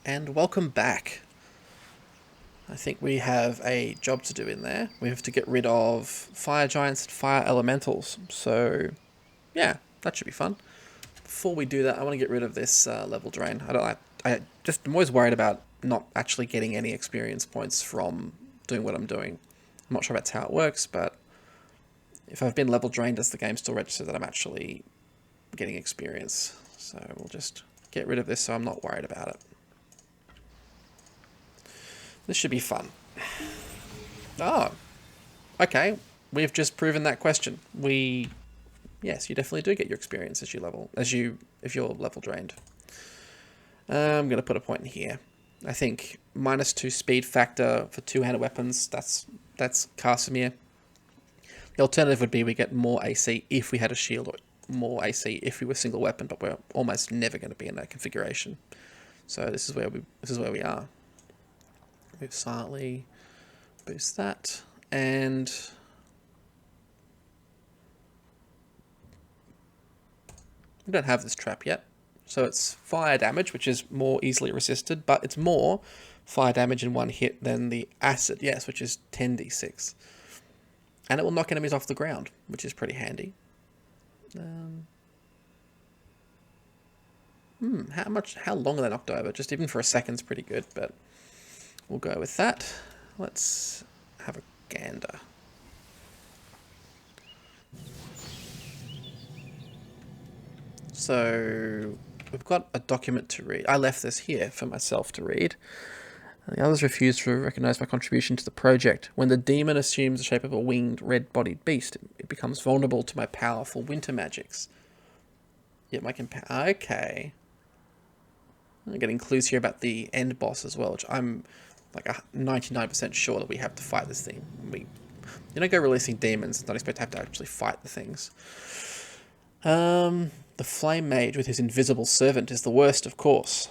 And welcome back. I think we have a job to do in there. We have to get rid of fire giants and fire elementals. So, yeah, that should be fun. Before we do that, I want to get rid of this level drain. I'm always worried about not actually getting any experience points from doing what I'm doing. I'm not sure that's how it works, but if I've been level drained, does the game still register that I'm actually getting experience? So we'll just get rid of this so I'm not worried about it. This should be fun. Oh, okay. We've just proven that question. Yes, you definitely do get your experience if you're level drained. I'm gonna put a point in here. I think -2 speed factor for two-handed weapons. That's Casimir. The alternative would be we get more AC if we had a shield, or more AC if we were single weapon, but we're almost never going to be in that configuration. So this is where we are. Move silently, boost that, and we don't have this trap yet. So it's fire damage, which is more easily resisted, but it's more fire damage in one hit than the acid, yes, which is 10d6. And it will knock enemies off the ground, which is pretty handy. How long are they knocked over? Just even for a second's pretty good, but we'll go with that. Let's have a gander. So we've got a document to read. I left this here for myself to read. The others refuse to recognize my contribution to the project. When the demon assumes the shape of a winged, red-bodied beast, it becomes vulnerable to my powerful winter magics. Yet my okay. I'm getting clues here about the end boss as well, which I'm like 99% sure that we have to fight this thing. You don't go releasing demons and not expect to have to actually fight the things. The Flame Mage with his invisible servant is the worst, of course.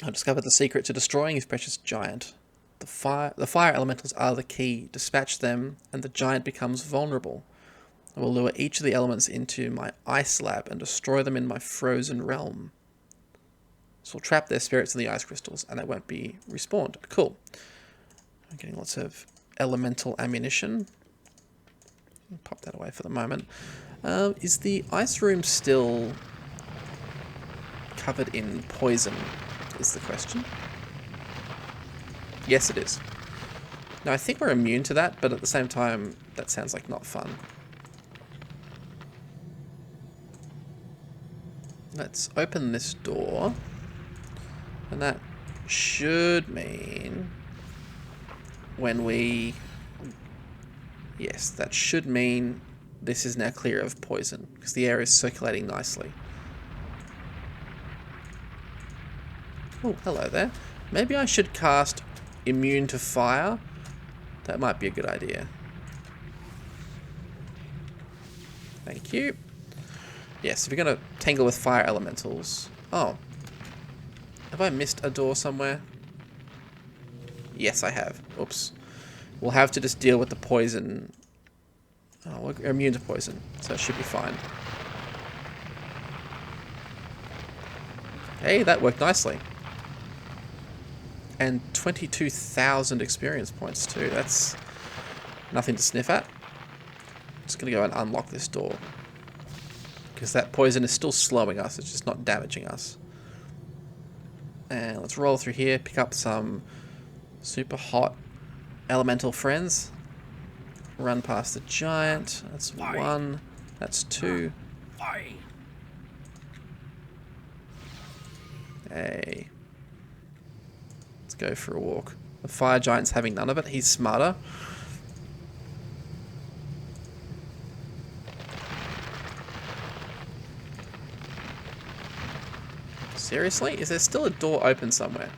I discovered the secret to destroying his precious giant. The fire elementals are the key. Dispatch them, and the giant becomes vulnerable. I will lure each of the elements into my ice lab and destroy them in my frozen realm. This will trap their spirits in the ice crystals, and they won't be respawned. Cool. I'm getting lots of elemental ammunition. I'll pop that away for the moment. Is the ice room still covered in poison, is the question. Yes, it is. Now, I think we're immune to that, but at the same time, that sounds like not fun. Let's open this door. And that should mean when we... Yes, that should mean this is now clear of poison, because the air is circulating nicely. Oh, hello there. Maybe I should cast Immune to Fire. That might be a good idea. Thank you. Yes, if you're going to tangle with fire elementals... Oh. Have I missed a door somewhere? Yes, I have. Oops. We'll have to just deal with the poison. Oh, we're immune to poison, so it should be fine. Hey, that worked nicely. And 22,000 experience points too. That's nothing to sniff at. Just going to go and unlock this door. Because that poison is still slowing us, it's just not damaging us. And let's roll through here, pick up some super hot elemental friends. Run past the giant. That's one. That's two. Hey. Let's go for a walk. The fire giant's having none of it. He's smarter. Seriously? Is there still a door open somewhere?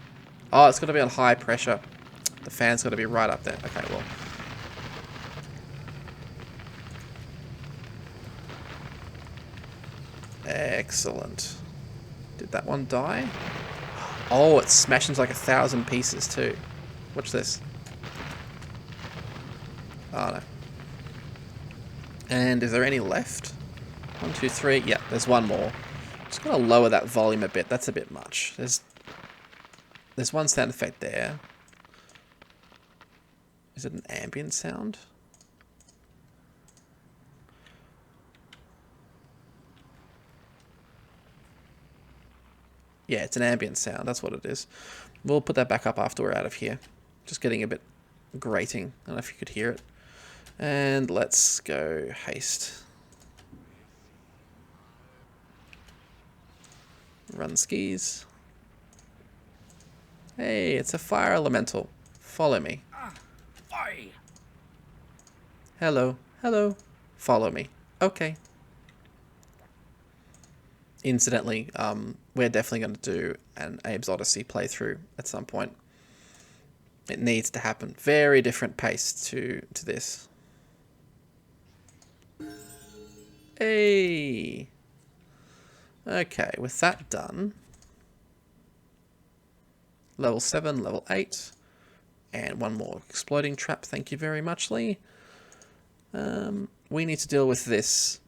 Oh, it's got to be on high pressure. The fan's got to be right up there. Okay, well. Excellent. Did that one die? Oh, it smashed into like 1,000 pieces too. Watch this. Oh no. And is there any left? 1, 2, 3. Yeah, there's one more. Just gonna lower that volume a bit. That's a bit much. there's one sound effect there. Is it an ambient sound? Yeah, it's an ambient sound. That's what it is. We'll put that back up after we're out of here. Just getting a bit grating. I don't know if you could hear it. And let's go haste. Run skis. Hey, it's a fire elemental. Follow me. Hello. Hello. Follow me. Okay. Incidentally, we're definitely going to do an Abe's Odyssey playthrough at some point. It needs to happen. Very different pace to this. Hey! Okay, with that done, level 7, level 8, and one more exploding trap, thank you very much, Lee. We need to deal with this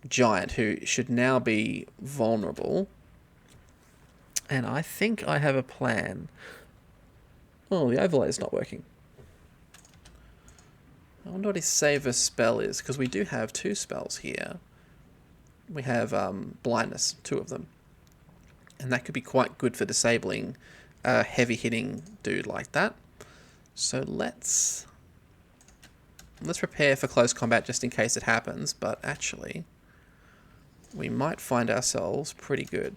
giant who should now be vulnerable. And I think I have a plan. Oh, the overlay is not working. I wonder what his saver spell is, because we do have 2 spells here. We have blindness, 2 of them. And that could be quite good for disabling a heavy-hitting dude like that. So let's prepare for close combat just in case it happens, but actually, we might find ourselves pretty good.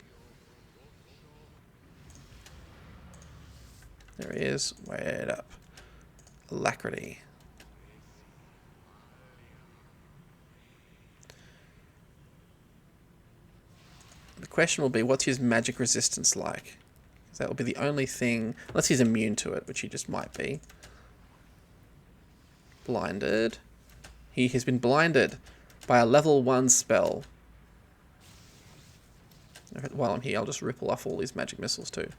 There he is. Wait up. Alacrity. The question will be, what's his magic resistance like? That will be the only thing, unless he's immune to it, which he just might be. Blinded. He has been blinded by a level 1 spell. While I'm here, I'll just ripple off all these magic missiles too.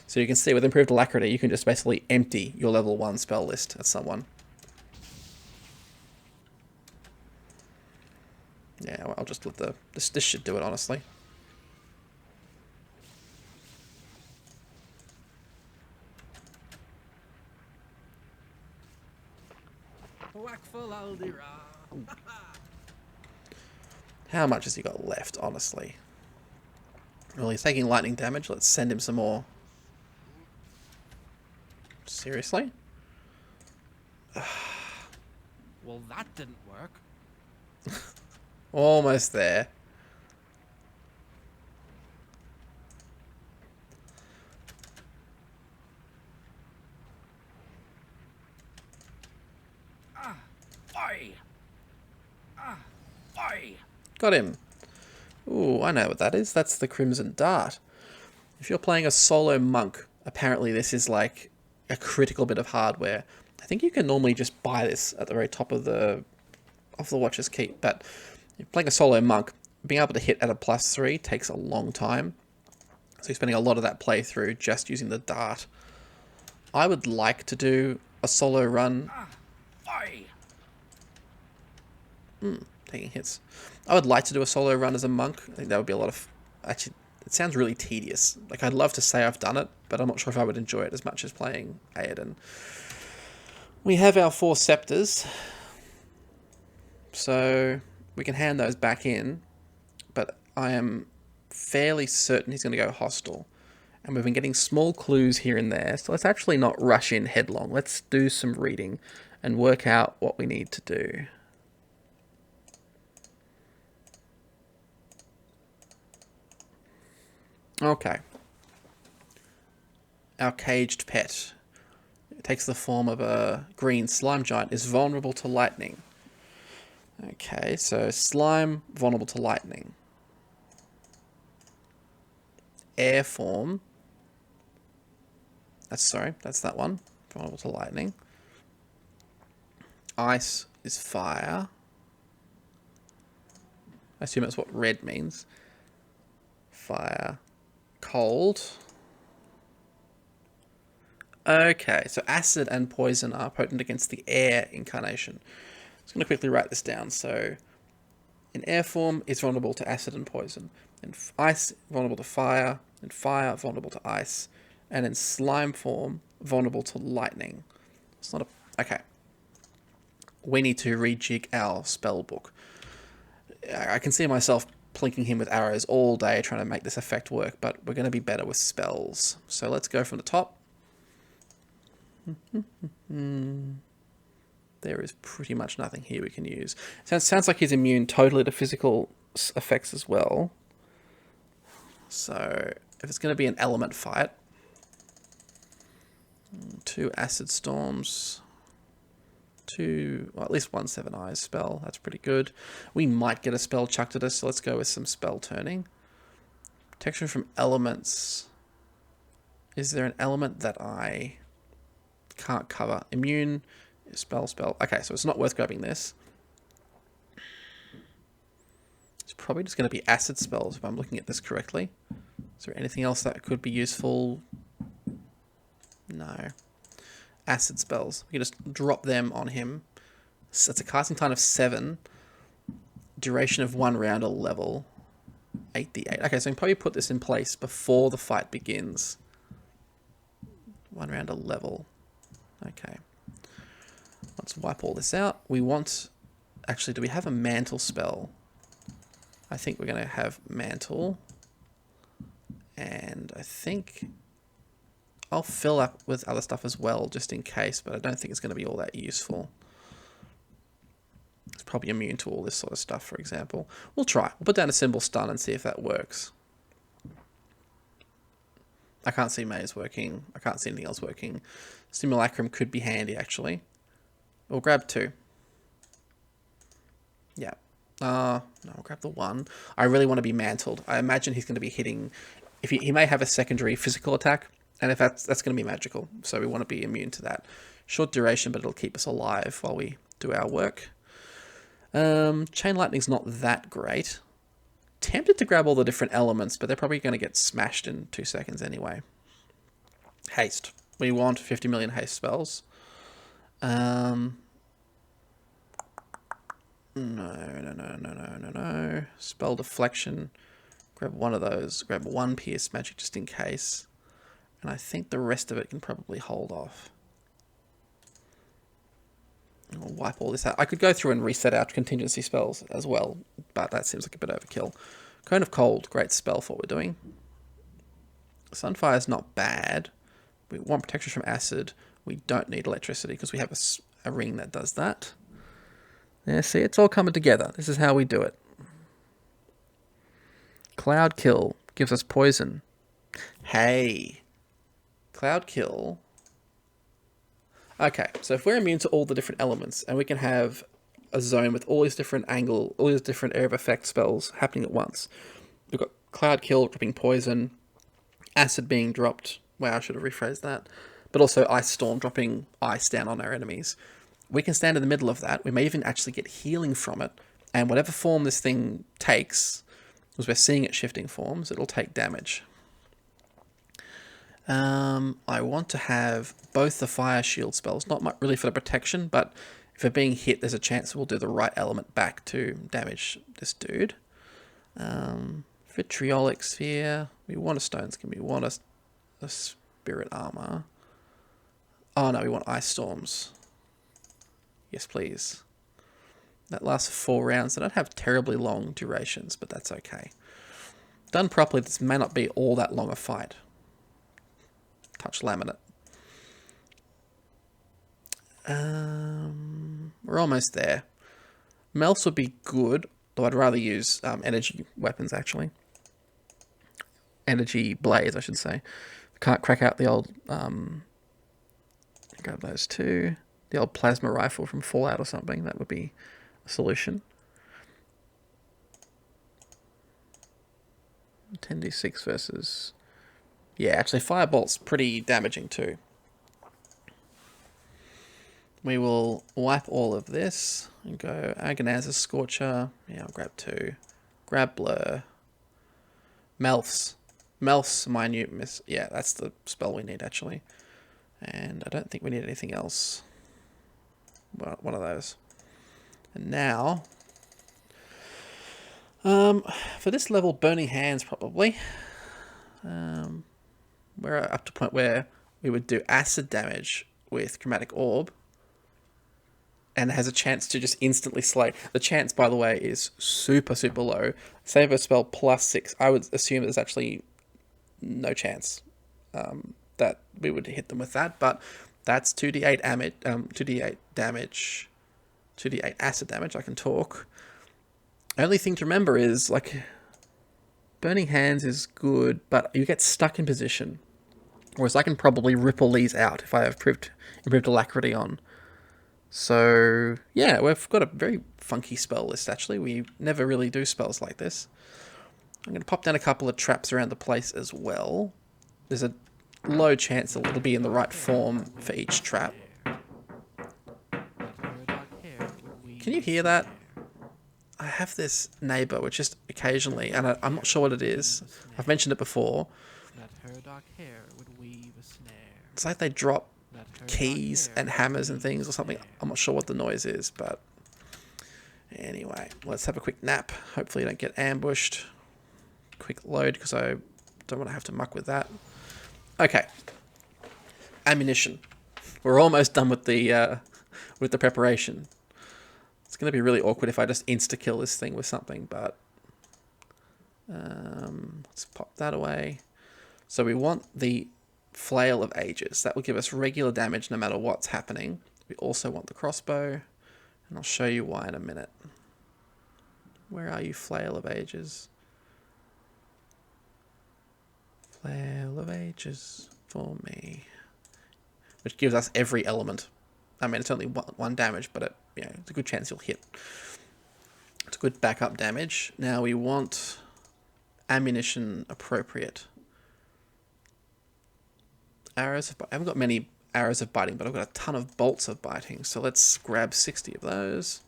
So you can see with improved alacrity, you can just basically empty your level 1 spell list at someone. Yeah, well, I'll just let this should do it, honestly. How much has he got left, honestly? Well, he's taking lightning damage. Let's send him some more. Seriously? Well, that didn't work. Almost there. Got him. Ooh, I know what that is. That's the Crimson Dart. If you're playing a solo monk, apparently this is like a critical bit of hardware. I think you can normally just buy this at the very top of the Watcher's Keep, but if you're playing a solo monk, being able to hit at a +3 takes a long time. So you're spending a lot of that playthrough just using the dart. I would like to do a solo run. Taking hits. I would like to do a solo run as a monk. I think that would be a lot of... Actually, it sounds really tedious. Like, I'd love to say I've done it, but I'm not sure if I would enjoy it as much as playing Aedan. We have our 4 scepters, so we can hand those back in, but I am fairly certain he's going to go hostile. And we've been getting small clues here and there, so let's actually not rush in headlong. Let's do some reading and work out what we need to do. Okay. Our caged pet. It takes the form of a green slime giant, is vulnerable to lightning. Okay, so slime, vulnerable to lightning. Air form. That's that one. Vulnerable to lightning. Ice is fire. I assume that's what red means. Fire. Cold. Okay, so acid and poison are potent against the air incarnation. I'm just going to quickly write this down. So In air form, it's vulnerable to acid and poison. In ice, vulnerable to fire. In fire, vulnerable to ice. And in slime form, vulnerable to lightning. It's not a... Okay. We need to rejig our spell book. I can see myself plinking him with arrows all day trying to make this effect work, but we're going to be better with spells. So let's go from the top. There is pretty much nothing here we can use. Sounds like he's immune totally to physical effects as well. So if it's going to be an element fight, 2 acid storms, 2, well, at least 1 7 eyes spell. That's pretty good. We might get a spell chucked at us, so let's go with some spell turning. Protection from elements. Is there an element that I can't cover? Immune, spell. Okay, so it's not worth grabbing this. It's probably just going to be acid spells if I'm looking at this correctly. Is there anything else that could be useful? No. Acid spells. We can just drop them on him. So it's a casting time of 7. Duration of 1 round or level. 8d8. Okay, so we can probably put this in place before the fight begins. 1 round a level. Okay. Let's wipe all this out. We want... Actually, do we have a mantle spell? I think we're going to have mantle. And I think... I'll fill up with other stuff as well, just in case, but I don't think it's going to be all that useful. It's probably immune to all this sort of stuff, for example. We'll try. We'll put down a symbol stun and see if that works. I can't see maze working. I can't see anything else working. Simulacrum could be handy, actually. We'll grab 2. Yeah. No, I'll grab the 1. I really want to be mantled. I imagine he's going to be hitting... If he may have a secondary physical attack, and if that's going to be magical, so we want to be immune to that. Short duration, but it'll keep us alive while we do our work. Chain lightning's not that great. Tempted to grab all the different elements, but they're probably going to get smashed in 2 seconds anyway. Haste. We want 50 million haste spells. No. Spell deflection. Grab one of those. Grab 1 pierce magic just in case. And I think the rest of it can probably hold off. I'll wipe all this out. I could go through and reset our contingency spells as well, but that seems like a bit overkill. Cone of Cold, great spell for what we're doing. Sunfire's not bad. We want protection from acid. We don't need electricity because we have a ring that does that. Yeah, see, it's all coming together. This is how we do it. Cloud Kill gives us poison. Hey. Cloud Kill. Okay, so if we're immune to all the different elements, and we can have a zone with all these different all these different area of effect spells happening at once. We've got Cloud Kill dropping poison, acid being dropped. Wow, I should have rephrased that. But also Ice Storm dropping ice down on our enemies. We can stand in the middle of that. We may even actually get healing from it. And whatever form this thing takes, because we're seeing it shifting forms, it'll take damage. I want to have both the fire shield spells, not really for the protection, but if we're being hit, there's a chance we'll do the right element back to damage this dude. Vitriolic Sphere. We want a stone skin. We want a spirit armor. Oh no, we want ice storms. Yes, please. That lasts 4 rounds. They don't have terribly long durations, but that's okay. Done properly, this may not be all that long a fight. Touch laminate. We're almost there. Melts would be good, though I'd rather use energy weapons, actually. Energy blades, I should say. Can't crack out the old... grab those 2. The old plasma rifle from Fallout or something. That would be a solution. 10d6 versus... Yeah, actually, Firebolt's pretty damaging too. We will wipe all of this and go Agonaz's Scorcher. Yeah, I'll grab 2. Grab Blur. Melf's. Melf's Minute Miss. Yeah, that's the spell we need, actually. And I don't think we need anything else. Well, one of those. And now... For this level, Burning Hands probably. We're up to a point where we would do acid damage with Chromatic Orb, and has a chance to just instantly slay. The chance, by the way, is super, super low. Save a spell +6. I would assume there's actually no chance that we would hit them with that, but that's 2d8 damage, 2d8 damage, 2d8 acid damage. I can talk. Only thing to remember is, like, Burning Hands is good, but you get stuck in position. Whereas I can probably ripple these out if I have improved Alacrity on. So, yeah, we've got a very funky spell list, actually. We never really do spells like this. I'm going to pop down a couple of traps around the place as well. There's a low chance that it'll be in the right form for each trap. Can you hear that? I have this neighbour which just occasionally, and I'm not sure what it is. I've mentioned it before. It's like they drop keys and hammers and things or something. I'm not sure what the noise is, but anyway, let's have a quick nap. Hopefully you don't get ambushed. Quick load, because I don't want to have to muck with that. Okay. Ammunition. We're almost done with the preparation. It's going to be really awkward if I just insta-kill this thing with something, but let's pop that away. So we want the Flail of Ages. That will give us regular damage no matter what's happening. We also want the crossbow, and I'll show you why in a minute. Where are you, Flail of Ages? Flail of Ages for me. Which gives us every element. I mean, it's only one damage, but it's a good chance you'll hit. It's a good backup damage. Now we want ammunition appropriate. Arrows of, I haven't got many arrows of biting, but I've got a ton of bolts of biting. So let's grab 60 of those.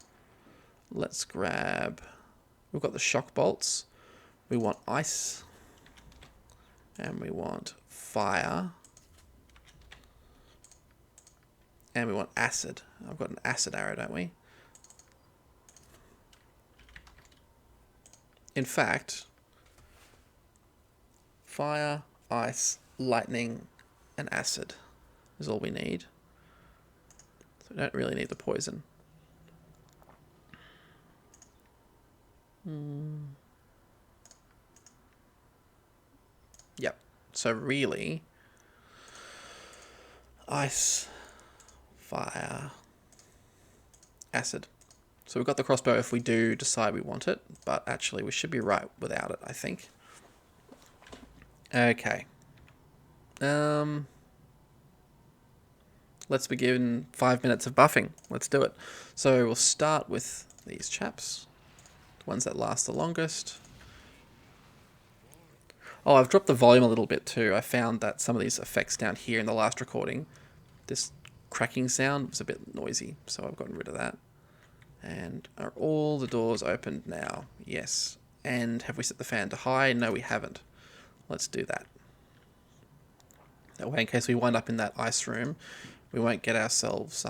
Let's grab, we've got the shock bolts. We want ice. And we want fire. And we want acid. I've got an acid arrow, don't we? In fact, fire, ice, lightning, and acid is all we need. So we don't really need the poison. Yep. So really, ice, fire, acid. So we've got the crossbow if we do decide we want it, but actually we should be right without it, I think. Okay. Let's begin 5 minutes of buffing. Let's do it. So we'll start with these chaps, the ones that last the longest. Oh, I've dropped the volume a little bit too. I found that some of these effects down here in the last recording, this cracking sound was a bit noisy, so I've gotten rid of that. And are all the doors opened now? Yes. And have we set the fan to high? No, we haven't. Let's do that. That way, in case we wind up in that ice room, we won't get ourselves...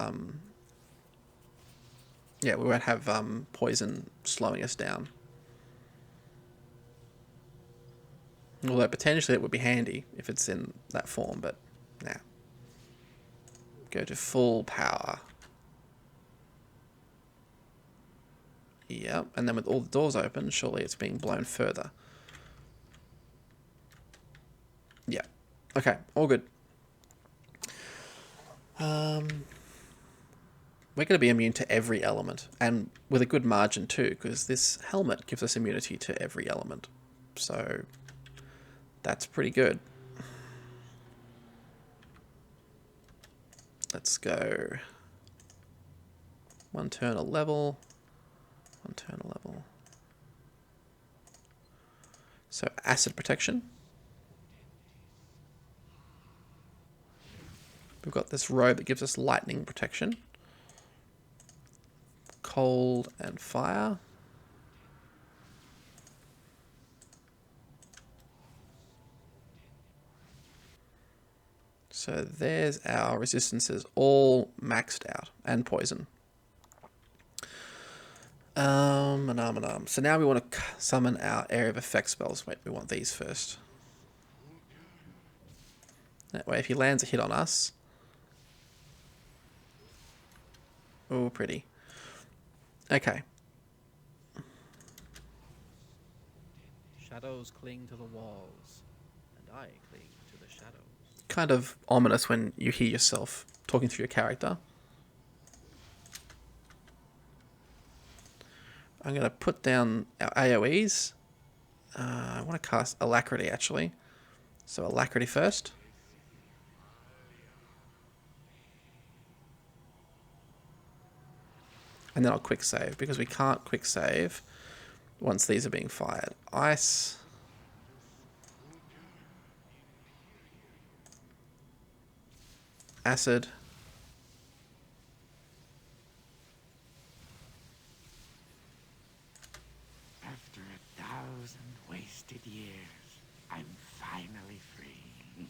we won't have poison slowing us down. Although potentially it would be handy if it's in that form, but nah. Go to full power. Yep, and then with all the doors open, surely it's being blown further. Yeah. Okay, all good. We're going to be immune to every element, and with a good margin too, because this helmet gives us immunity to every element. So that's pretty good. Let's go. One turn a level. One turn a level. So acid protection. We've got this robe that gives us lightning protection. Cold and fire. So there's our resistances all maxed out, and poison. So now we want to summon our area of effect spells. Wait, we want these first. That way, if he lands a hit on us... Oh, pretty. Okay. Shadows cling to the walls, and I cling to the shadows. Kind of ominous when you hear yourself talking through your character. I'm going to put down our AoEs. I want to cast Alacrity, actually. So Alacrity first. And then I'll quick save, because we can't quick save once these are being fired. Ice. Acid. After 1,000 wasted years, I'm finally free.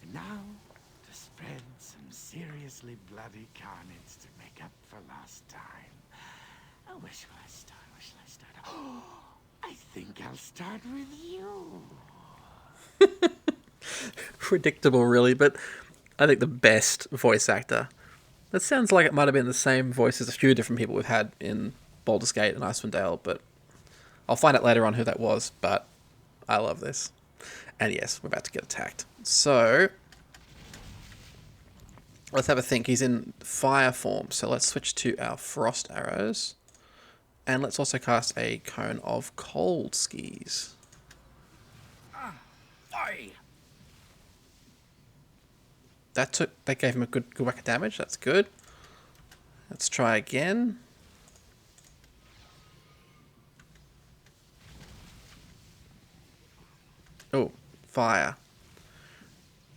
And now, to spread some seriously bloody carnage to make up for lost time. Oh, where shall I start? Where shall I start? Oh, I think I'll start with you. Predictable, really, but I think the best voice actor. That sounds like it might have been the same voice as a few different people we've had in Baldur's Gate and Icewind Dale, but I'll find out later on who that was, but I love this. And yes, we're about to get attacked. So, let's have a think. He's in fire form, so let's switch to our frost arrows. And let's also cast a cone of cold skis. Fire! That gave him a good whack of damage. That's good. Let's try again. Oh, fire.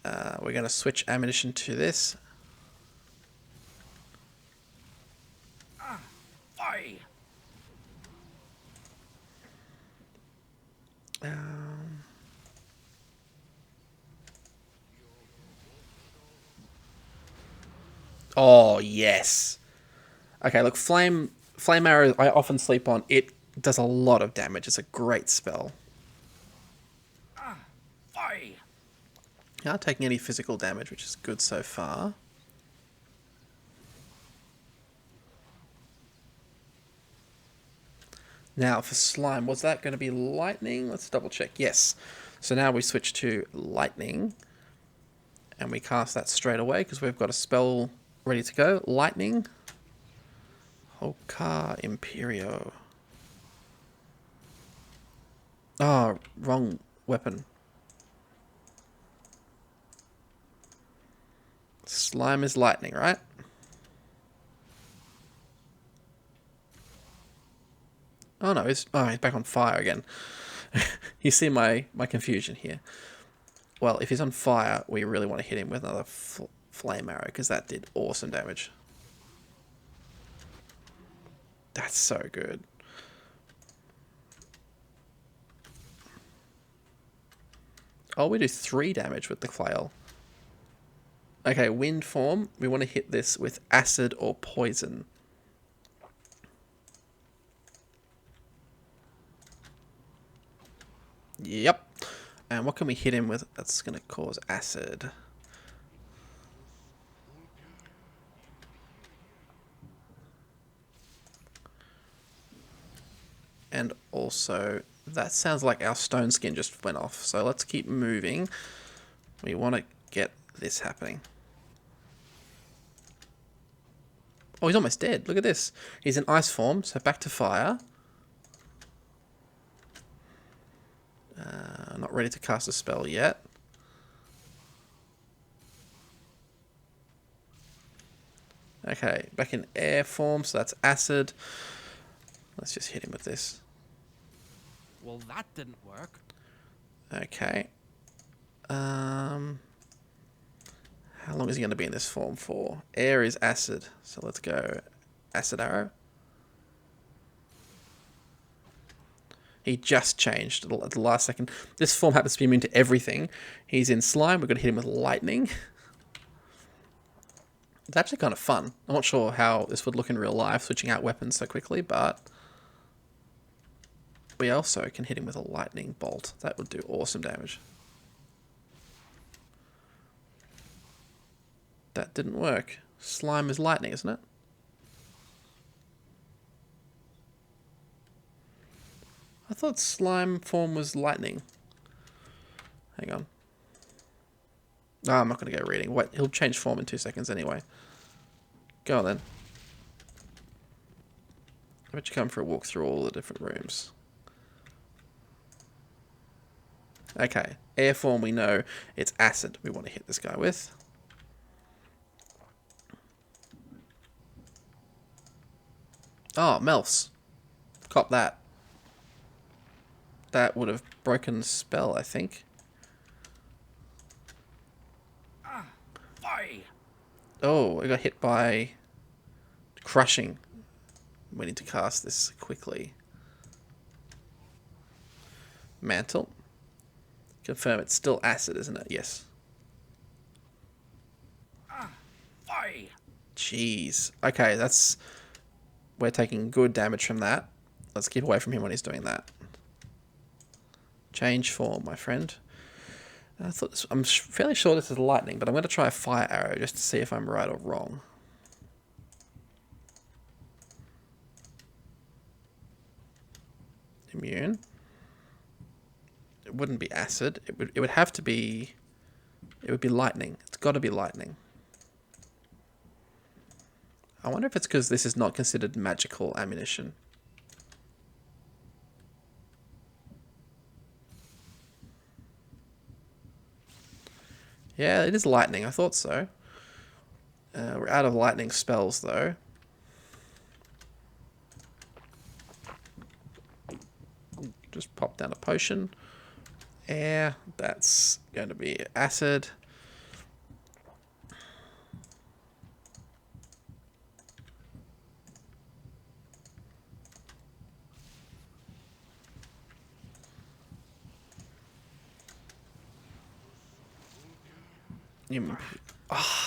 We're going to switch ammunition to this. Fire! Oh, yes. Okay, look, flame arrow I often sleep on. It does a lot of damage. It's a great spell. Fire! You're not taking any physical damage, which is good so far. Now, for slime, was that going to be lightning? Let's double check. Yes. So now we switch to lightning. And we cast that straight away because we've got a spell ready to go. Lightning. Hokar Imperio. Oh, wrong weapon. Slime is lightning, right? Oh no, he's back on fire again. You see my confusion here. Well, if he's on fire, we really want to hit him with another flame arrow, because that did awesome damage. That's so good. Oh, we do 3 damage with the flail. Okay, wind form. We want to hit this with acid or poison. Yep. And what can we hit him with that's going to cause acid? And also, that sounds like our stone skin just went off. So let's keep moving. We want to get this happening. Oh, he's almost dead. Look at this. He's in ice form, so back to fire. Not ready to cast a spell yet. Okay, back in air form, so that's acid. Let's just hit him with this. Well, that didn't work. Okay. How long is he going to be in this form for? Air is acid, so let's go acid arrow. He just changed at the last second. This form happens to be immune to everything. He's in slime. We're going to hit him with lightning. It's actually kind of fun. I'm not sure how this would look in real life, switching out weapons so quickly, but we also can hit him with a lightning bolt. That would do awesome damage. That didn't work. Slime is lightning, isn't it? I thought slime form was lightning. Hang on. No, I'm not going to go reading. Wait, he'll change form in 2 seconds anyway. Go on then. I bet you come for a walk through all the different rooms. Okay, air form we know it's acid we want to hit this guy with. Oh, Melfs. Cop that. That would have broken the spell, I think. Oh, I got hit by crushing. We need to cast this quickly. Mantle. Confirm it's still acid, isn't it? Yes. Jeez. Okay, that's... We're taking good damage from that. Let's keep away from him when he's doing that. Change form, my friend. I thought this, I'm fairly sure this is lightning, but I'm going to try a fire arrow just to see if I'm right or wrong. Immune. It wouldn't be acid. It would have to be... It would be lightning. It's got to be lightning. I wonder if it's because this is not considered magical ammunition. Yeah, it is lightning. I thought so. We're out of lightning spells, though. Just pop down a potion. Air. That's going to be acid.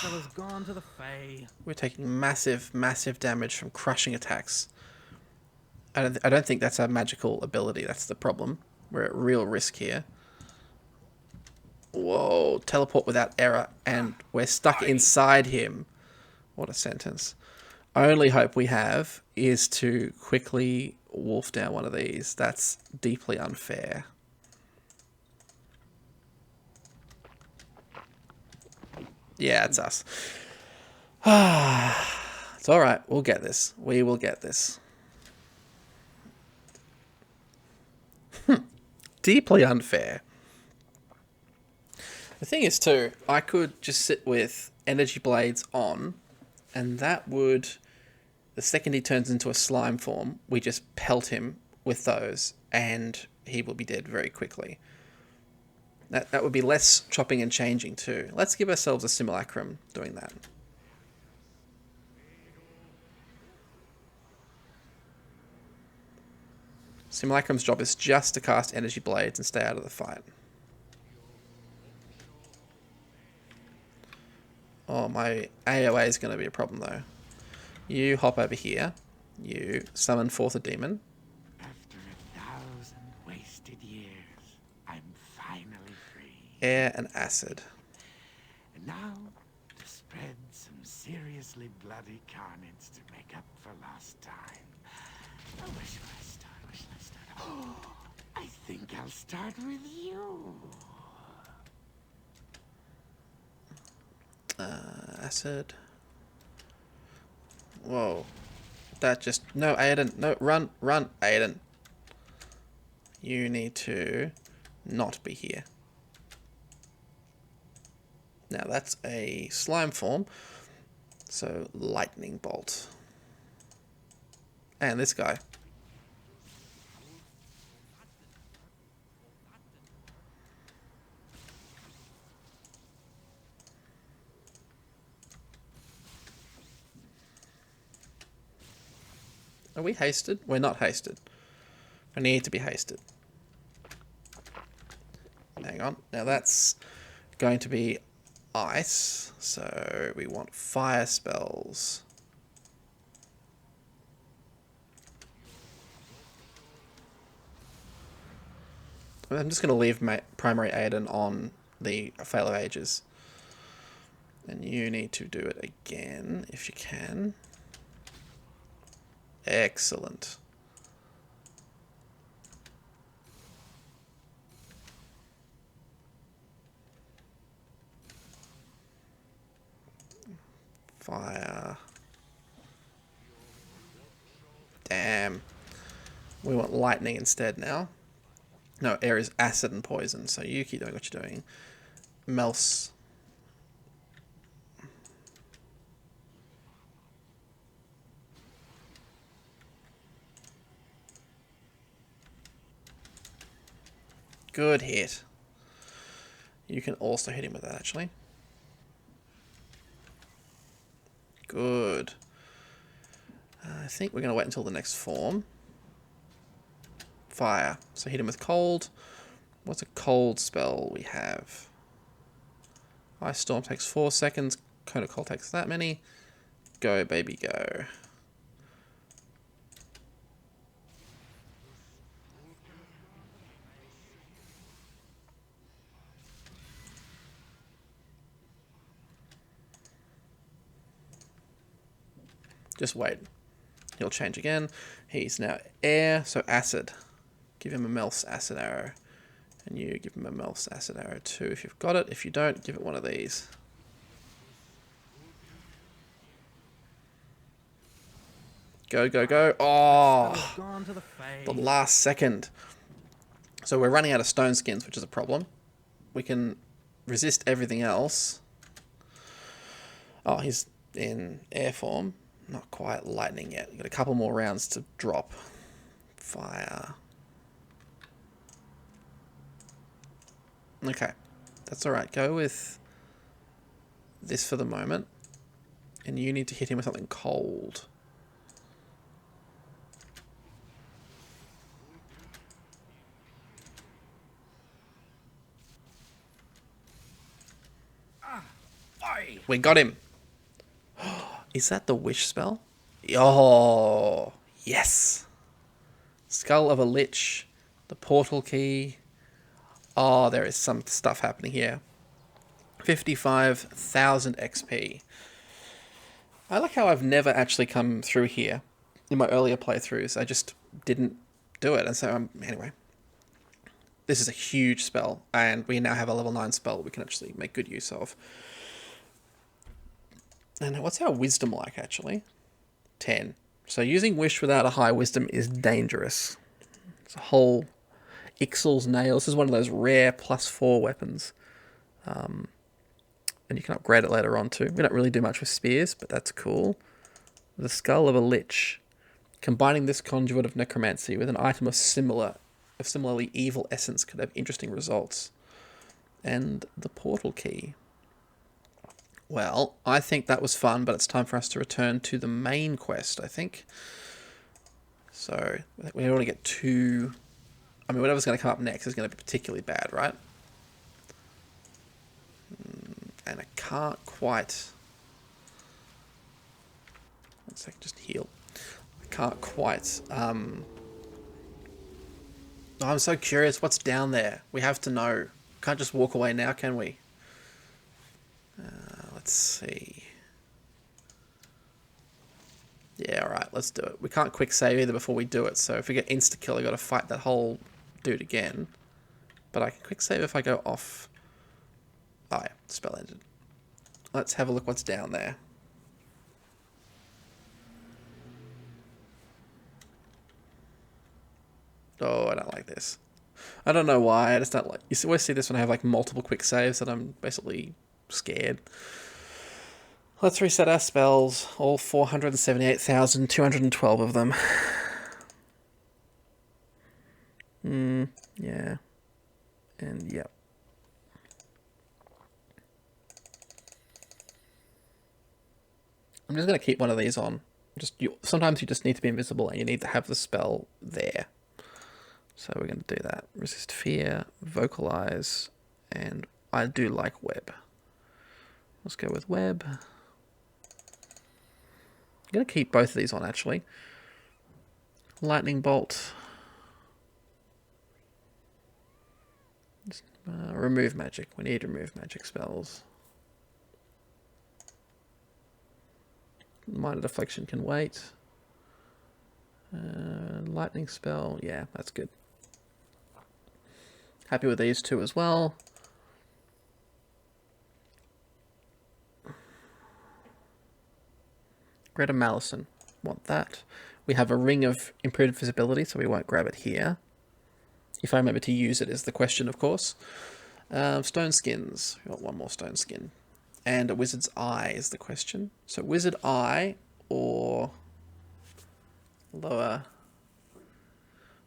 Fella's gone to the Fae. We're taking massive, massive damage from crushing attacks. I don't think that's a magical ability. That's the problem. We're at real risk here. Whoa, teleport without error, and we're stuck inside him. What a sentence. Only hope we have is to quickly wolf down one of these. That's deeply unfair. Yeah, it's us. It's alright, we'll get this. We will get this. Deeply unfair. The thing is too, I could just sit with energy blades on, and that would... The second he turns into a slime form, we just pelt him with those, and he will be dead very quickly. That would be less chopping and changing too. Let's give ourselves a simulacrum doing that. Simulacrum's job is just to cast energy blades and stay out of the fight. Oh, my AoE is going to be a problem though. You hop over here. You summon forth a demon. After 1,000 wasted years, I'm finally free. Air and acid. And now, to spread some seriously bloody carnage to make up for lost time. Oh, where shall I start? Where shall I start? Oh, I think I'll start with you. Acid. Whoa. That just... No, Aiden. No, run, run, Aiden. You need to not be here. Now, that's a slime form. So, lightning bolt. And this guy. Are we hasted? We're not hasted. We need to be hasted. Hang on. Now that's going to be ice, so we want fire spells. I'm just going to leave Primary Aiden on the Fail of Ages. And you need to do it again, if you can. Excellent. Fire. Damn. We want lightning instead now. No, air is acid and poison, so you keep doing what you're doing. Mel's. Good hit. You can also hit him with that, actually. Good. I think we're going to wait until the next form. Fire. So hit him with cold. What's a cold spell we have? Ice Storm takes 4 seconds. Cone of Cold takes that many. Go, baby, go. Just wait. He'll change again. He's now air, so acid. Give him a Mel's acid arrow. And you give him a Mel's acid arrow too if you've got it. If you don't, give it one of these. Go, go, go. Oh! Gone to the face. The last second. So we're running out of stone skins, which is a problem. We can resist everything else. Oh, he's in air form. Not quite lightning yet. We've got a couple more rounds to drop. Fire. Okay. That's alright. Go with this for the moment. And you need to hit him with something cold. We got him. Is that the wish spell? Oh, yes. Skull of a Lich. The portal key. Oh, there is some stuff happening here. 55,000 XP. I like how I've never actually come through here in my earlier playthroughs. I just didn't do it. And so, anyway. This is a huge spell. And we now have a level 9 spell we can actually make good use of. And what's our wisdom like, actually? 10. So using Wish without a high wisdom is dangerous. It's a whole Ixal's Nail. This is one of those rare +4 weapons. And you can upgrade it later on, too. We don't really do much with spears, but that's cool. The Skull of a Lich. Combining this conduit of necromancy with an item of similarly evil essence could have interesting results. And the portal key. Well, I think that was fun, but it's time for us to return to the main quest, I think. So, we want to get 2... I mean, whatever's going to come up next is going to be particularly bad, right? And I can't quite... One sec, just heal. I can't quite... Oh, I'm so curious. What's down there? We have to know. Can't just walk away now, can we? Let's see. Yeah, alright, let's do it. We can't quick save either before we do it, so if we get insta-kill, I've got to fight that whole dude again. But I can quick save if I go off. Oh yeah, spell ended. Let's have a look what's down there. Oh, I don't like this. I don't know why, I just don't like... You always see this when I have like multiple quick saves and I'm basically scared. Let's reset our spells, all 478,212 of them. Yeah. And yep. I'm just going to keep one of these on. Sometimes you just need to be invisible and you need to have the spell there. So we're going to do that. Resist fear, vocalize, and I do like web. Let's go with web. I'm going to keep both of these on, actually. Lightning bolt. Remove magic. We need to remove magic spells. Minor deflection can wait. Lightning spell. Yeah, that's good. Happy with these two as well. Greta Malison. Want that. We have a ring of improved visibility, so we won't grab it here. If I remember to use it is the question, of course. Stone skins. We got one more stone skin. And a wizard's eye is the question. So wizard eye or lower.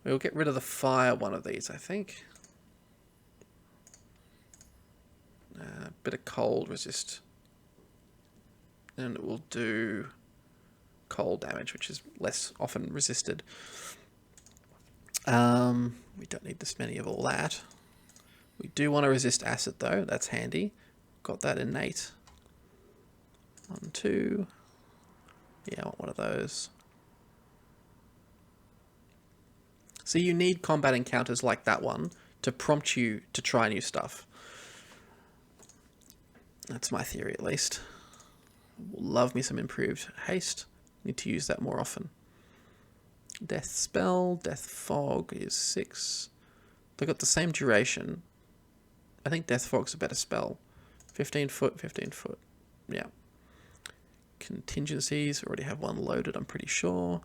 We'll get rid of the fire one of these, I think. Bit of cold resist. And it will do cold damage, which is less often resisted. We don't need this many of all that. We do want to resist acid though, that's handy. Got that innate. 1, 2. Yeah, I want one of those. So you need combat encounters like that one to prompt you to try new stuff. That's my theory at least. Love me some improved haste. Need to use that more often. Death spell, death fog is 6. They've got the same duration. I think death fog's a better spell. 15 foot, 15 foot. Yeah. Contingencies, already have one loaded, I'm pretty sure.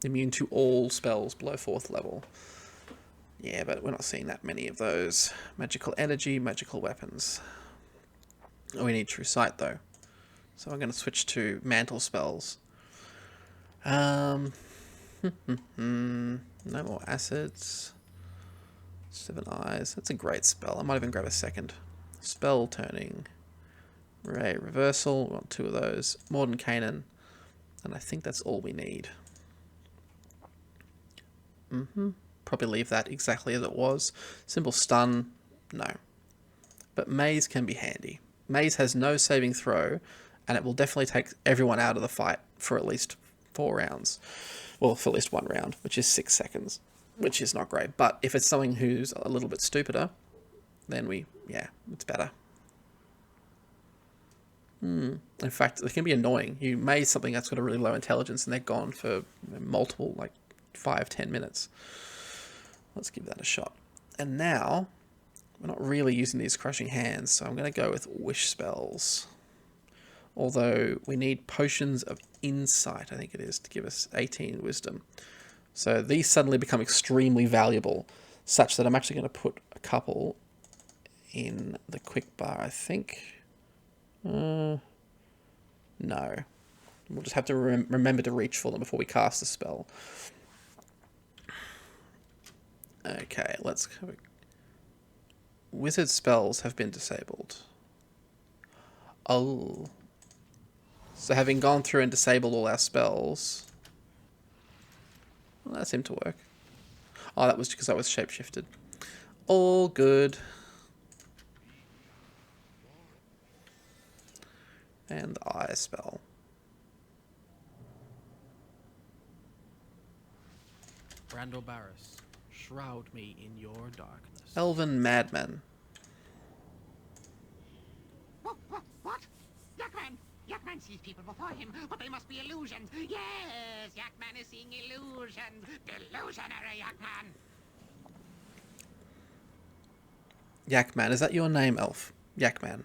Immune to all spells below 4th level. Yeah, but we're not seeing that many of those. Magical energy, magical weapons. Oh, we need true sight though. So I'm going to switch to mantle spells. No more acids. 7 eyes. That's a great spell. I might even grab a second. Spell turning. Ray reversal. We want 2 of those. Morden Kanan. And I think that's all we need. Probably leave that exactly as it was. Simple stun. No. But Maze can be handy. Maze has no saving throw, and it will definitely take everyone out of the fight for at least 4 rounds. Well, for at least 1 round, which is 6 seconds, which is not great. But if it's someone who's a little bit stupider, then it's better. In fact, it can be annoying. You maze something that's got a really low intelligence, and they're gone for multiple, 5-10 minutes. Let's give that a shot. And now, we're not really using these crushing hands, so I'm going to go with wish spells. Although we need potions of insight, I think it is, to give us 18 wisdom. So these suddenly become extremely valuable, such that I'm actually going to put a couple in the quick bar, I think. No. We'll just have to remember to reach for them before we cast the spell. Okay, let's have a... Wizard spells have been disabled. Oh. So having gone through and disabled all our spells... Well, that seemed to work. Oh, that was because I was shapeshifted. All good. And the eye spell. Brando Barris, shroud me in your darkness. Elven Madman. What? Yakman! Yakman sees people before him, but they must be illusions. Yes, Yakman is seeing illusions. Delusionary Yakman. Yakman, is that your name, Elf? Yakman.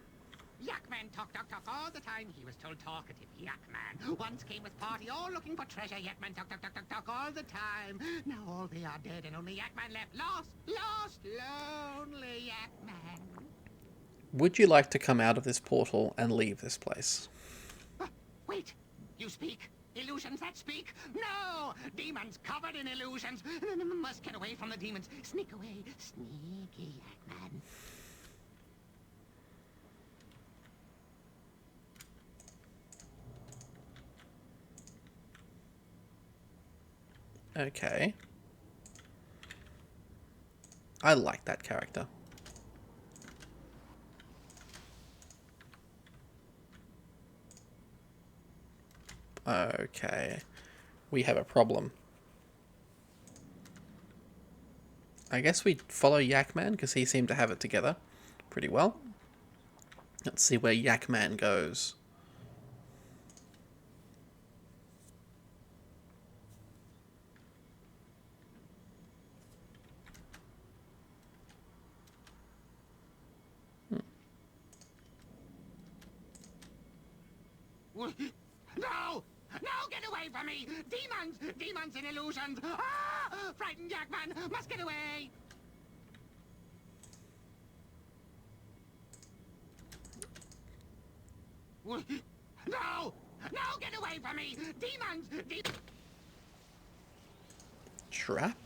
Yakman talk all the time. He was told talkative Yakman. Once came with party, all looking for treasure. Yakman talk all the time. Now all they are dead and only Yakman left. Lost, lonely Yakman. Would you like to come out of this portal and leave this place? Wait, you speak? Illusions that speak? No! Demons covered in illusions. Must get away from the demons. Sneak away. Sneaky Yakman. Okay. I like that character. Okay. We have a problem. I guess we follow Yakman because he seemed to have it together pretty well. Let's see where Yakman goes. No! No, get away from me! Demons! Demons and illusions! Ah! Frightened Yakman must get away! No! No, get away from me! Demons! Trap?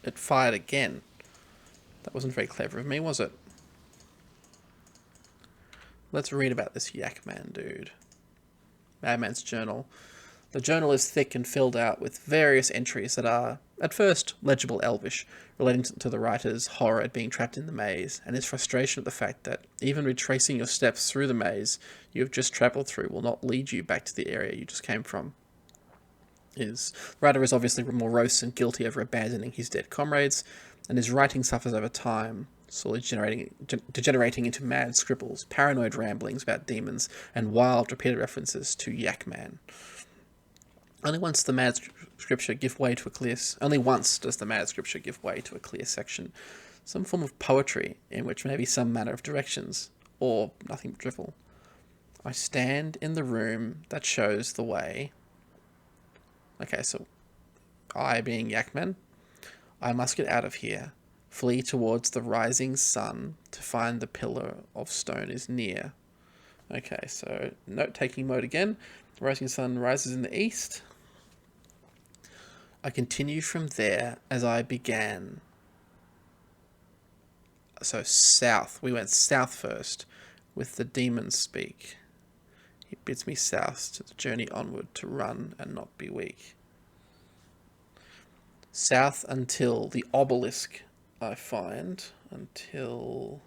It fired again. That wasn't very clever of me, was it? Let's read about this Yakman dude. Madman's journal. The journal is thick and filled out with various entries that are, at first, legible Elvish, relating to the writer's horror at being trapped in the maze, and his frustration at the fact that, even retracing your steps through the maze you have just travelled through will not lead you back to the area you just came from. The writer is obviously morose and guilty over abandoning his dead comrades, and his writing suffers over time, slowly degenerating into mad scribbles, paranoid ramblings about demons, and wild repeated references to Yakman. Only once does the mad scripture give way to a clear section, some form of poetry in which may be some manner of directions, or nothing but drivel. I stand in the room that shows the way. Okay, so I being Yakman, I must get out of here. Flee towards the rising sun to find the pillar of stone is near. Okay, so note-taking mode again. The rising sun rises in the east. I continue from there as I began. So south. We went south first with the demons speak. He bids me south to the journey onward to run and not be weak. South until the obelisk I find. Until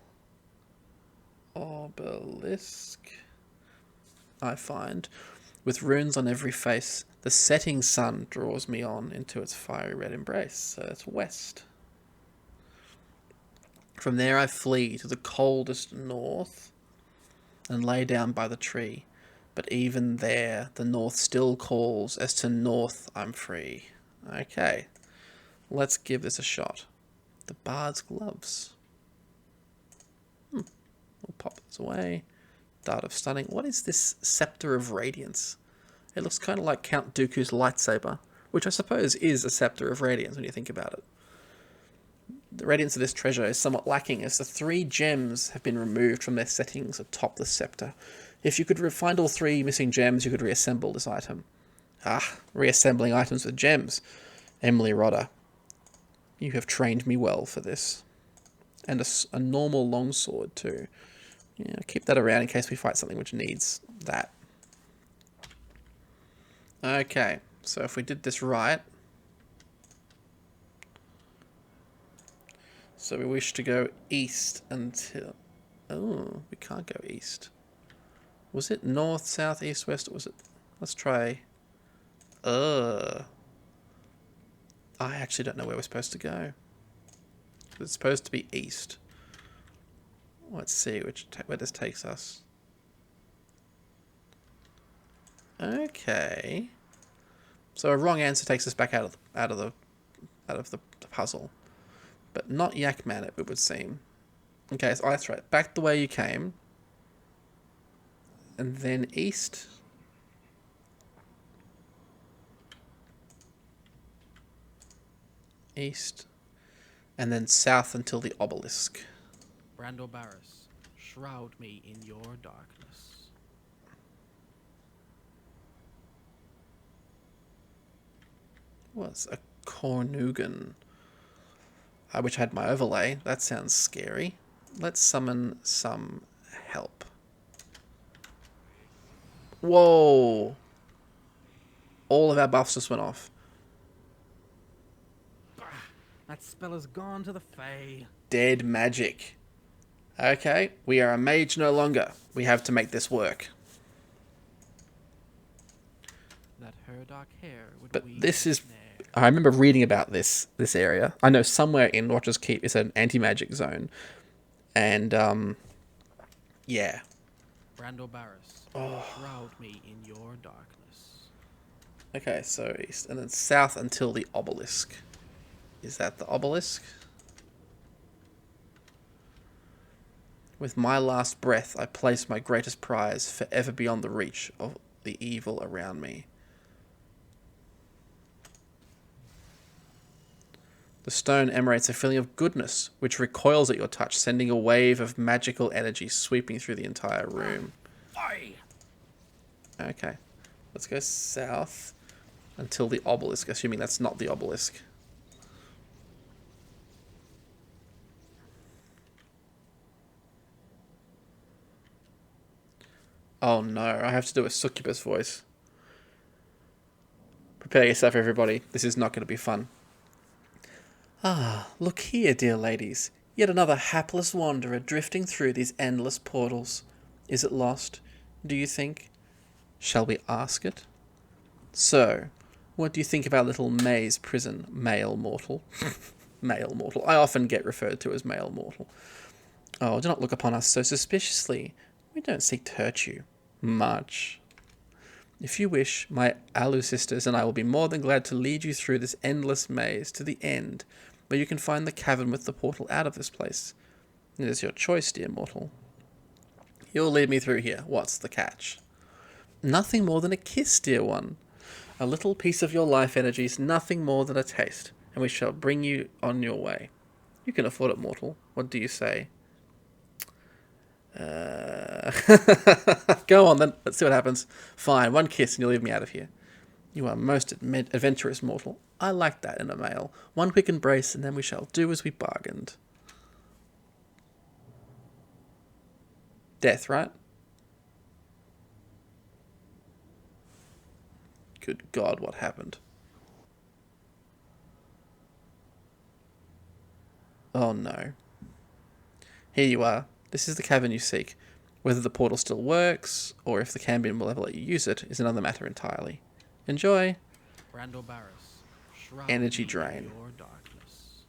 obelisk I find. With runes on every face, the setting sun draws me on into its fiery red embrace. So that's west. From there I flee to the coldest north and lay down by the tree. But even there, the north still calls, as to north I'm free. Okay, let's give this a shot. The Bard's Gloves. We'll pop this away. Dart of Stunning. What is this Scepter of Radiance? It looks kind of like Count Dooku's lightsaber, which I suppose is a Scepter of Radiance when you think about it. The radiance of this treasure is somewhat lacking, as the 3 gems have been removed from their settings atop the scepter. If you could find all 3 missing gems, you could reassemble this item. Reassembling items with gems. Emily Rodder, you have trained me well for this. And a normal longsword too. Yeah, keep that around in case we fight something which needs that. Okay, so if we did this right... So we wish to go east until... Oh, we can't go east. Was it north, south, east, west, or was it... Let's try... I actually don't know where we're supposed to go. It's supposed to be east. Let's see where this takes us. Okay. So a wrong answer takes us back out of the puzzle. But not Yakman, it would seem. Okay, so that's right. Back the way you came. And then east. East. And then south until the obelisk. Brando Barris, shroud me in your darkness. What's a Cornugan? I wish I had my overlay. That sounds scary. Let's summon some help. Whoa! All of our buffs just went off. That spell has gone to the Fae. Dead magic. Okay, we are a mage no longer. We have to make this work. That her dark hair would But weave this a is... snare. I remember reading about this area. I know somewhere in Watcher's Keep is an anti-magic zone. And, yeah. Brandor Barris, shroud me in your darkness. Okay, so east. And then south until the obelisk. Is that the obelisk? With my last breath, I place my greatest prize forever beyond the reach of the evil around me. The stone emanates a feeling of goodness, which recoils at your touch, sending a wave of magical energy sweeping through the entire room. Okay, let's go south until the obelisk, assuming that's not the obelisk. Oh no, I have to do a succubus voice. Prepare yourself, everybody. This is not going to be fun. Ah, look here, dear ladies. Yet another hapless wanderer drifting through these endless portals. Is it lost, do you think? Shall we ask it? So, what do you think of our little maze prison, male mortal? Male mortal. I often get referred to as male mortal. Oh, do not look upon us so suspiciously. We don't seek to hurt you. Much. If you wish, my Alu sisters and I will be more than glad to lead you through this endless maze to the end, where you can find the cavern with the portal out of this place. It is your choice, dear mortal. You'll lead me through here. What's the catch? Nothing more than a kiss, dear one. A little piece of your life energies, nothing more than a taste, and we shall bring you on your way. You can afford it, mortal. What do you say? Go on then. Let's see what happens. Fine, one kiss and you'll leave me out of here. You are most adventurous, mortal. I like that in a male. One quick embrace and then we shall do as we bargained. Death, right? Good God, what happened? Oh no. Here you are. This is the cavern you seek. Whether the portal still works, or if the Cambion will ever let you use it, is another matter entirely. Enjoy! Brandor Barris, shroud Energy me drain. in your darkness.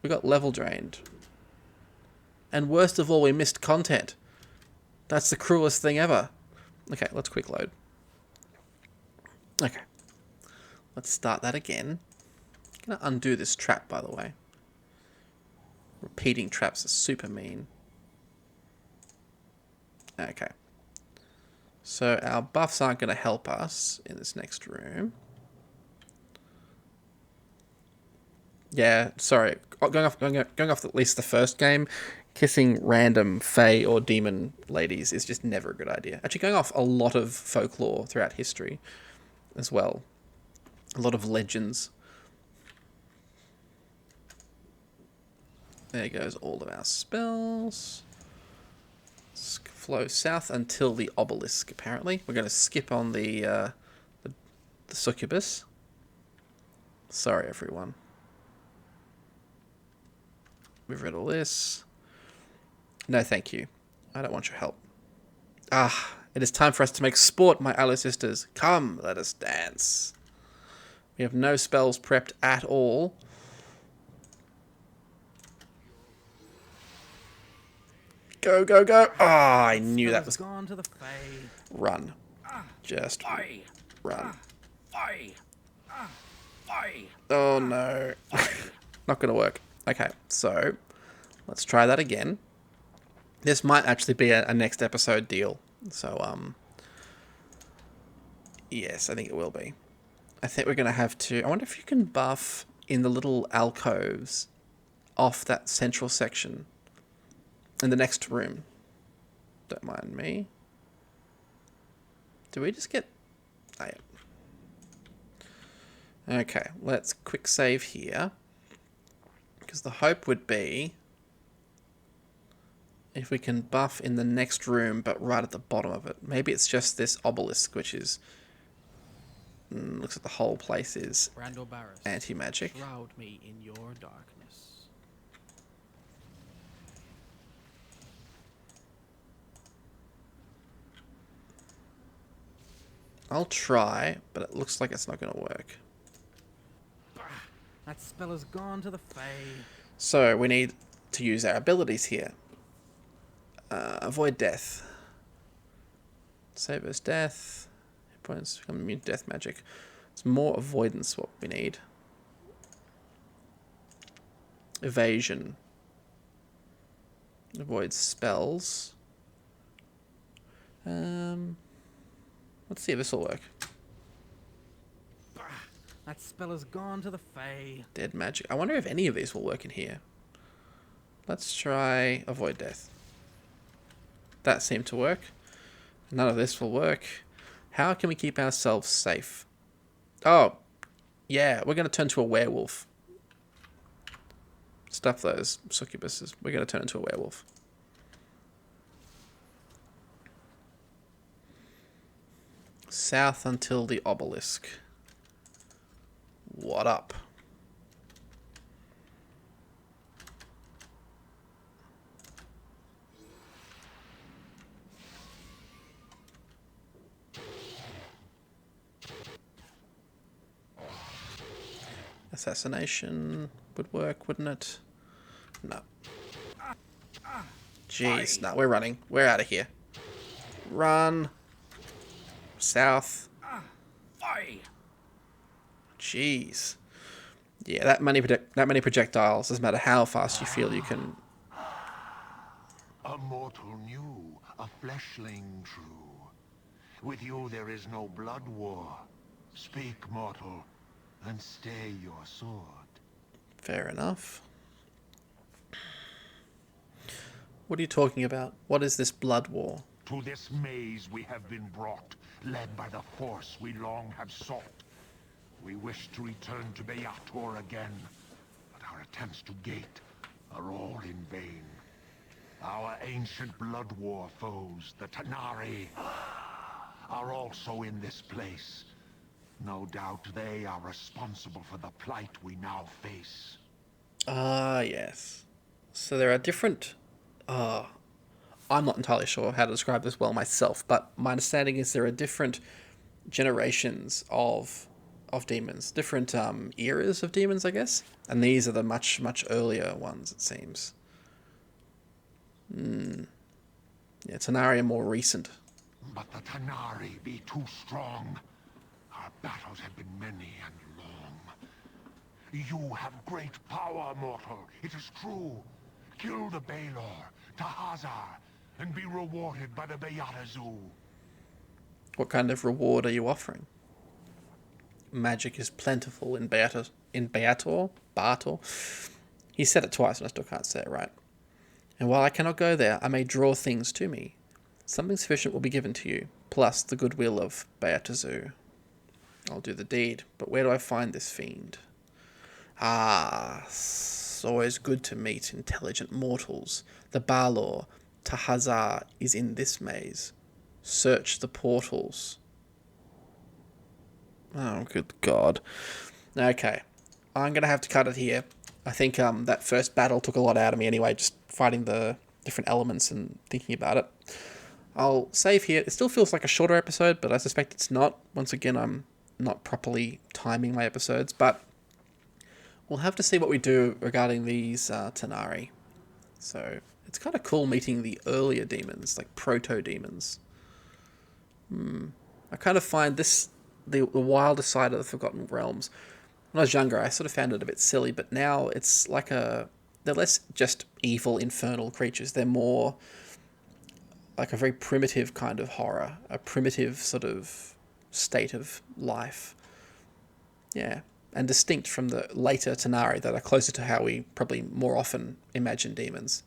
We got level drained. And worst of all, we missed content. That's the cruelest thing ever. Okay, let's quick load. Okay. Let's start that again. I'm going to undo this trap, by the way. Repeating traps are super mean. Okay. So our buffs aren't going to help us in this next room. Yeah, sorry. Going off at least the first game, kissing random fae or demon ladies is just never a good idea. Actually, going off a lot of folklore throughout history as well. A lot of legends. There goes all of our spells. Flow south until the obelisk, apparently. We're going to skip on the succubus. Sorry, everyone. We've read all this. No, thank you. I don't want your help. Ah, it is time for us to make sport, my Alu sisters. Come, let us dance. We have no spells prepped at all. Go, go, go. Ah, I knew that was... Gone to the Fae. Run. Just run. Oh, no. Not going to work. Okay, so let's try that again. This might actually be a next episode deal. So, yes, I think it will be. I think we're going to have to... I wonder if you can buff in the little alcoves off that central section in the next room. Don't mind me. Do we just get... Oh, yeah. Okay, let's quick save here. Because the hope would be if we can buff in the next room, but right at the bottom of it. Maybe it's just this obelisk, which is... looks like the whole place is Brandor Barris, anti-magic. shroud me in your darkness. I'll try, but it looks like it's not going to work. That spell has gone to the Fae. So we need to use our abilities here. Avoid death. Save us death. Hit points become immune to death magic. It's more avoidance what we need. Evasion. Avoid spells. Let's see if this will work. That spell has gone to the Fae. Dead magic. I wonder if any of these will work in here. Let's try avoid death. That seemed to work. None of this will work. How can we keep ourselves safe? Oh, yeah, we're going to turn to a werewolf. Stuff those succubuses. We're going to turn into a werewolf. South until the obelisk. What up? Assassination would work, wouldn't it? No. Jeez, no, we're running. We're out of here. Run. South. Jeez. Yeah, that many projectiles, doesn't matter how fast you feel you can. A mortal new, a fleshling true. With you there is no blood war. Speak, mortal, and stay your sword. Fair enough. What are you talking about? What is this blood war? To this maze we have been brought, led by the force we long have sought. We wish to return to Beator again, but our attempts to gate are all in vain. Our ancient blood war foes, the Tanari, are also in this place. No doubt they are responsible for the plight we now face. Ah, yes. So there are different... I'm not entirely sure how to describe this well myself, but my understanding is there are different generations of demons. Different eras of demons, I guess. And these are the much, much earlier ones, it seems. Yeah, Tanari are more recent. But the Tanari be too strong. Our battles have been many and long. You have great power, mortal. It is true. Kill the Baelor, Tahazar, and be rewarded by the Beyatazu. What kind of reward are you offering? Magic is plentiful in Beator. He said it twice and I still can't say it right. And while I cannot go there, I may draw things to me. Something sufficient will be given to you, plus the goodwill of Beatazu. I'll do the deed, but where do I find this fiend? Ah, it's always good to meet intelligent mortals. The Balor, Tahazar, is in this maze. Search the portals. Oh, good God. Okay, I'm going to have to cut it here. I think that first battle took a lot out of me anyway, just fighting the different elements and thinking about it. I'll save here. It still feels like a shorter episode, but I suspect it's not. Once again, I'm not properly timing my episodes, but we'll have to see what we do regarding these Tanari. So it's kind of cool meeting the earlier demons, like proto-demons. I kind of find this the wilder side of the Forgotten Realms. When I was younger, I sort of found it a bit silly, but now it's like they're less just evil, infernal creatures. They're more like a very primitive kind of horror, a primitive sort of state of life. Yeah, and distinct from the later Tanari that are closer to how we probably more often imagine demons.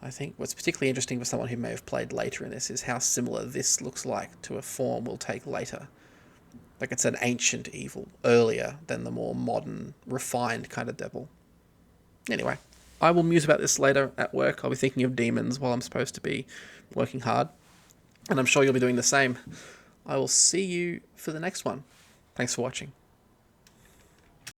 I think what's particularly interesting for someone who may have played later in this is how similar this looks like to a form we'll take later. Like it's an ancient evil, earlier than the more modern, refined kind of devil. Anyway, I will muse about this later at work. I'll be thinking of demons while I'm supposed to be working hard. And I'm sure you'll be doing the same. I will see you for the next one. Thanks for watching.